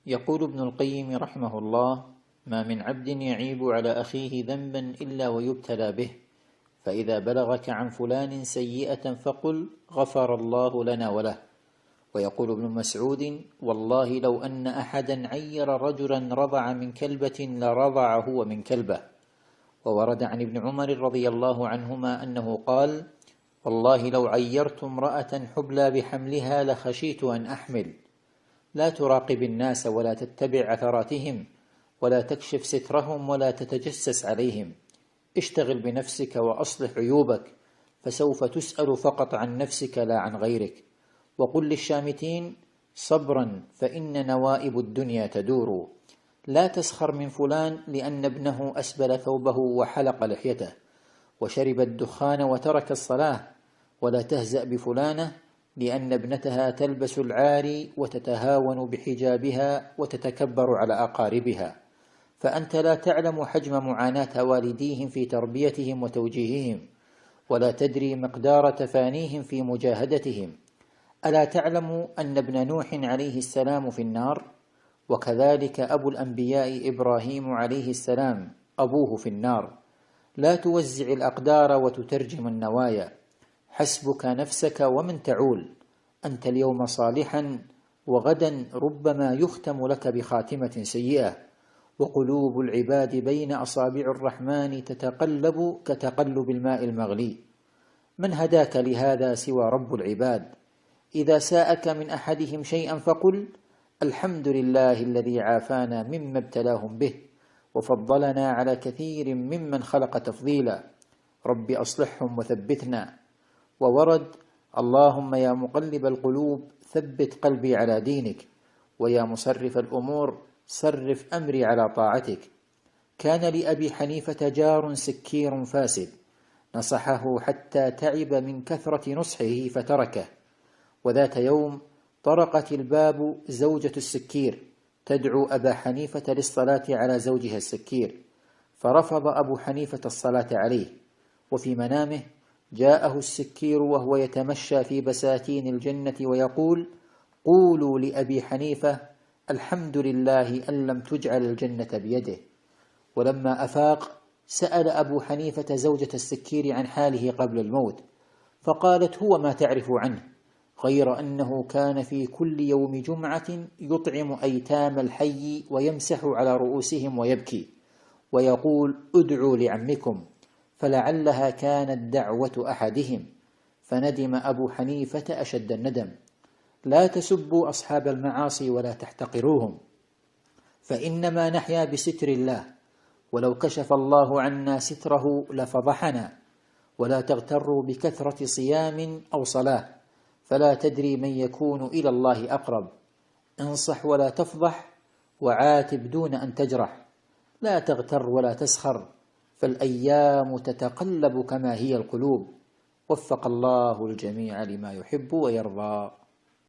يقول ابن القيم رحمه الله: ما من عبد يعيب على أخيه ذنبا إلا ويبتلى به، فإذا بلغك عن فلان سيئة فقل غفر الله لنا وله. ويقول ابن مسعود: والله لو أن أحدا عير رجلا رضع من كلبة لرضع هو من كلبة. وورد عن ابن عمر رضي الله عنهما أنه قال: والله لو عيرت امرأة حبلى بحملها لخشيت أن أحمل. لا تراقب الناس ولا تتبع عثراتهم ولا تكشف سترهم ولا تتجسس عليهم. اشتغل بنفسك وأصلح عيوبك، فسوف تسأل فقط عن نفسك لا عن غيرك. وقل للشامتين: صبرا فإن نوائب الدنيا تدور. لا تسخر من فلان لأن ابنه أسبل ثوبه وحلق لحيته وشرب الدخان وترك الصلاة، ولا تهزأ بفلانة لأن ابنتها تلبس العاري وتتهاون بحجابها وتتكبر على أقاربها، فأنت لا تعلم حجم معاناة والديهم في تربيتهم وتوجيههم، ولا تدري مقدار تفانيهم في مجاهدتهم. ألا تعلم أن ابن نوح عليه السلام في النار؟ وكذلك أبو الأنبياء إبراهيم عليه السلام أبوه في النار. لا توزع الأقدار وتترجم النوايا، حسبك نفسك ومن تعول. أنت اليوم صالحا وغدا ربما يختم لك بخاتمة سيئة. وقلوب العباد بين أصابع الرحمن تتقلب كتقلب الماء المغلي. من هداك لهذا سوى رب العباد؟ إذا ساءك من أحدهم شيئا فقل: الحمد لله الذي عافانا مما ابتلاهم به وفضلنا على كثير ممن خلق تفضيلا. رب أصلحهم وثبتنا. وورد: اللهم يا مقلب القلوب ثبت قلبي على دينك، ويا مصرف الأمور صرف أمري على طاعتك. كان لأبي حنيفة جار سكير فاسد، نصحه حتى تعب من كثرة نصحه فتركه. وذات يوم طرقت الباب زوجة السكير تدعو أبا حنيفة للصلاة على زوجها السكير، فرفض أبو حنيفة الصلاة عليه. وفي منامه جاءه السكير وهو يتمشى في بساتين الجنة ويقول: قولوا لأبي حنيفة الحمد لله أن لم تجعل الجنة بيده. ولما أفاق سأل أبو حنيفة زوجة السكير عن حاله قبل الموت، فقالت: هو ما تعرف عنه، غير أنه كان في كل يوم جمعة يطعم أيتام الحي ويمسح على رؤوسهم ويبكي ويقول: ادعوا لعمكم، فلعلها كانت دعوة أحدهم. فندم أبو حنيفة أشد الندم. لا تسبوا أصحاب المعاصي ولا تحتقروهم، فإنما نحيا بستر الله، ولو كشف الله عنا ستره لفضحنا. ولا تغتروا بكثرة صيام أو صلاة، فلا تدري من يكون إلى الله أقرب. انصح ولا تفضح، وعاتب دون أن تجرح. لا تغتر ولا تسخر، فالأيام تتقلب كما هي القلوب. وفق الله الجميع لما يحب ويرضى.